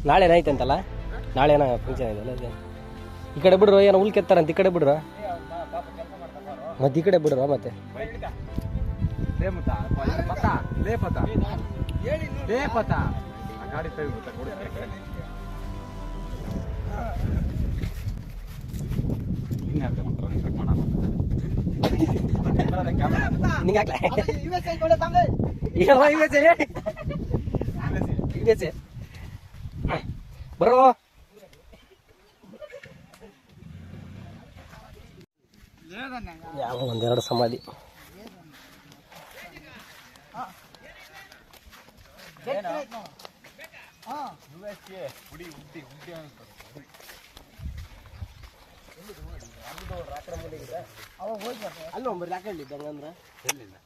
ನಾಳೆ ಏನಾಯ್ತಂತಲ್ಲ, ನಾಳೆ ಏನೋ ಫಂಕ್ಷನ್ ಇದೆಯಲ್ಲ, ಅದೇ ಈ ಕಡೆ ಬಿಡ್ರು, ಏನೋ ಹುಲ್ ಕೆತ್ತಾರಂತ ಈ ಕಡೆ ಬಿಡ್ರು, ಮತ್ತೆ ಈ ಕಡೆ ಬಿಡ್ರು. ಮತ್ತೆ ಬರೋ ಯಾವ ಒಂದೆರಡು ಸಮಾಧಿ.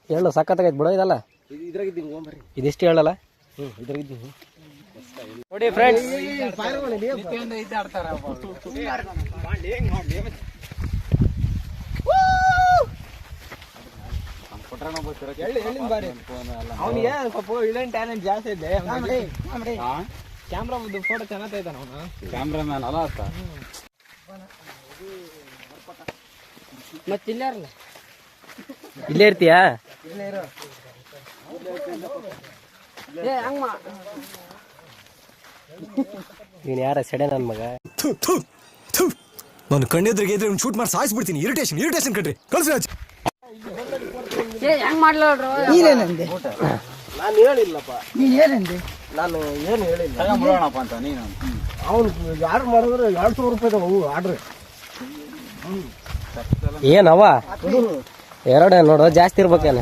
ಹೇಳು ಸಖತ್ತಾಗೈತೆ ಬಿಡೋ ಇದಲ್ಲ, ಇದೆಷ್ಟು ಹೇಳಲ್ಲ. ಇದ್ರಾಗಿದ್ದೀನಿ ನೋಡಿ ಫ್ರೆಂಡ್ಸ್, ಅವನಿಗೆ ಸ್ವಲ್ಪ ಇಳನ್ ಟ್ಯಾಲೆಂಟ್ ಜಾಸ್ತಿ ಇದೆ. ಕ್ಯಾಮ್ರಾ ಒಂದು ಫೋಟೋ ಚೆನ್ನಾಗ್ ತೆಗಿತಾನ ಅವನು, ಕ್ಯಾಮ್ರಾಮ್ಯಾನ್ ಅಲ್ಲ ಅಂತ. ಮತ್ತೆ ಇಲ್ಲೇ ಇರ್ತೀಯಾ? ನೀನ್ ಯಾರ ಸೆಡೆ ನನ್ ಮಗ? ನಾನು ಕಣ್ಣೆದ್ರಿಗೆ ಇದ್ರೆ ಶೂಟ್ ಮಾಡಿ ಸಾಯಿಸ್ಬಿಡ್ತೀನಿ. ಇರಿಟೇಷನ್ ಕಟ್ರಿ ಕಳ್ಸಿ. ಹೆಂಗ್ ಮಾಡ್ಲೋಡ್ರು? ನೀನೇನಂದೆ? ನಾನು ಹೇಳಿಲ್ಲಪ್ಪ. ನೀನ್ ಏನಂದೆ? ನಾನು ಏನು ಹೇಳಿಲ್ಲ. ಮಾಡೋಣಪ್ಪ ಅಂತ ನೀನು. ಅವ್ನು ಯಾರು ಮಾಡಿದ್ರೆ 200 ರೂಪಾಯಿ ಹೂ ಆರ್ಡ್ರ್. ಏನವ ಎರಡೇ ನೋಡು, ಜಾಸ್ತಿ ಇರ್ಬೇಕೇನ?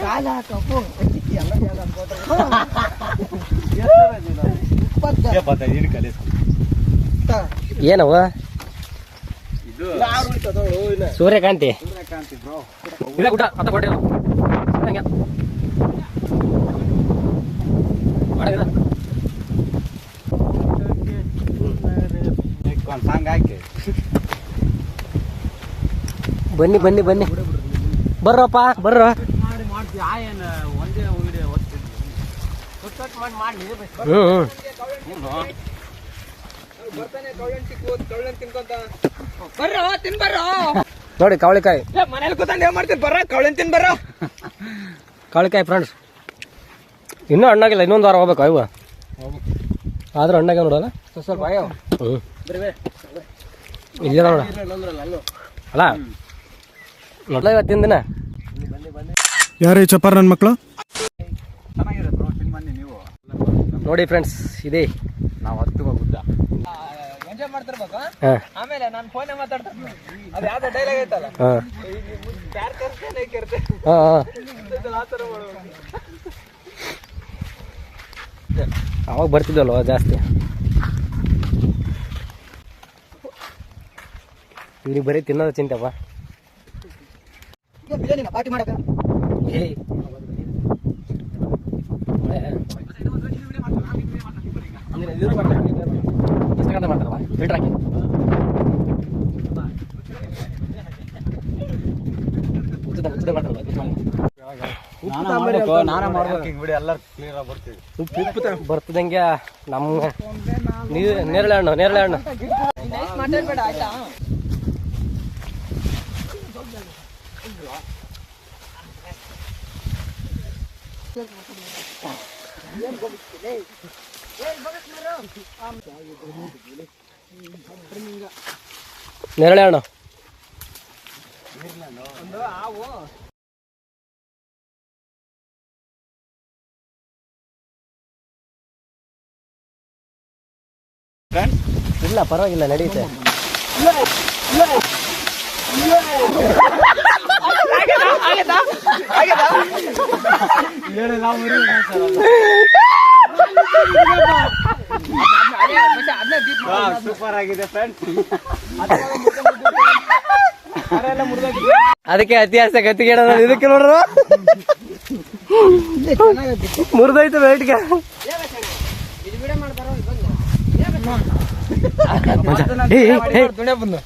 ಕಾಲ ಹಾಕಪ್ಪು ಏನವ? ಸೂರ್ಯಕಾಂತಿ. ಬನ್ನಿ ಬನ್ನಿ ಬನ್ನಿ, ಬರ್ರಪ್ಪ ಬರ್ರ. ನೋಡಿ ಕವಳಿಕಾಯಿ ಮನೇಲಿ ಕೂತಂಡು ಏನ್ ಮಾಡ್ತೀನಿ? ಬರ್ರ ಕವಳನ್ ತಿನ್ ಬರ್ರ. ಕವಳಿಕಾಯಿ ಫ್ರೆಂಡ್ಸ್, ಇನ್ನೂ ಹಣ್ಣಾಗಿಲ್ಲ, ಇನ್ನೊಂದು ವಾರ ಹೋಗ್ಬೇಕು ಇವ. ಆದ್ರೂ ಹಣ್ಣಾಗ ನೋಡಲ್ಲ ಸ್ವಲ್ಪ ಇಲ್ಲ ನೋಡ ಅಲ್ಲ ನೋಡ್ಲ ಇವತ್ತಿನ ದಿನ. ಯಾರೇ ಚಪ್ಪಾರ ನನ್ನ ಮಕ್ಕಳು ನೋಡಿ ಫ್ರೆಂಡ್ಸ್, ಇದೆ ನಾವು ಹತ್ತು ಗುಡ್ಡ ಎಂಜಾಯ್ ಮಾಡ್ತಿರ್ಬೇಕು. ಆಮೇಲೆ ನಾನು ಫೋನ್ ಮಾತಾಡ್ತೀನಿ, ಅದು ಯಾವ್ದೋ ಡೈಲಾಗ್ ಐತಲ್ಲ, ಅವಾಗ ಬರ್ತಿದ್ವಲ್ವ ಜಾಸ್ತಿ. ಇವ್ರಿಗೆ ಬರೀ ತಿನ್ನೋದು ಚಿಂತೆಪ್ಪ. ಪಾರ್ಟಿ ಮಾಡಕ ಮಾಡ್ತಾರಲ್ಲ ಫಿಲ್ಟರ್ ಹಾಕಿ. ನಾನೇ ಮಾಡ್ಬೇಕು ಹಿಂಗ್ ಬಿಡಿ, ಎಲ್ಲರೂ ಕ್ಲಿಯರ್ ಆಗಿ ಬರ್ತೀವಿ. ಉಪ್ಪು ಬರ್ತದಂಗೆ ನಮ್ಮ ನೇರಳೆ ಹಣ್ಣು ಮಾತಾಡ್ಬೇಡ ಆಯ್ತಾ? ನೇರಳೆ ಹಣ್ಣು ಇಲ್ಲ, ಪರವಾಗಿಲ್ಲ, ನಡೆಯುತ್ತೆ. ಸೂಪರ್ ಆಗಿದೆ ಫ್ರೆಂಡ್ಸ್. ಅದಕ್ಕೆ ಇತಿಹಾಸ ಗತಿಗೇಡ ಇದಕ್ಕೆ ನೋಡ್ರು ಮುರಿದೋಯ್ತು ಬೇಟಿಗೆ. ದುನಿಯಾ ಬಂದು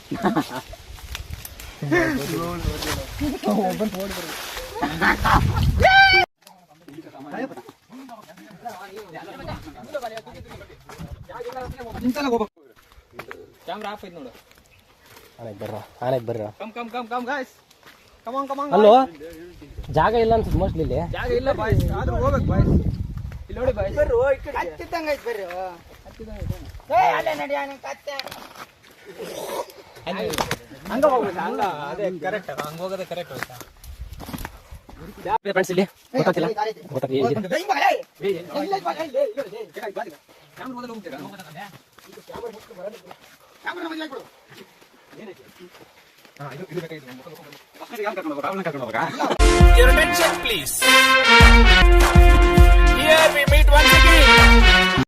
ಕ್ಯಾಮ್ರಾ ಆಫ್ ಐತ್ ನೋಡು. ಆನೆಗ್ ಬರ್ರ ಕಮ್ ಗಾಯ್ಸ್, ಕಮ್ ಅಲ್ಲೋ ಜಾಗ ಇಲ್ಲ ಅನ್ಸುತ್ತೆ ಮೋಸ್ಟ್ಲಿ ಇಲ್ಲಿ. ಜಾಗ ಇಲ್ಲ ಬಾಯ್ಸ್, ಆದ್ರೂ ಹೋಗ್ಬೇಕು ಬಾಯ್ಸ್. ಇಲ್ಲಿ ನೋಡಿ ಬಾಯ್ಸ್, ಹಂಗ ಹೋಗ್ಬೇಕು, ಹಂಗ ಅದೇ ಕರೆಕ್ಟ್, ಹಂಗ ಹೋಗೋದೇ ಕರೆಕ್ಟ್ ಆಯ್ತಾ. ಫ್ರೆಂಡ್ಸ್ ಇಲ್ಲಿ ಗೊತ್ತಾಗ್ತಿಲ್ಲ Your attention, please. Here we meet once again.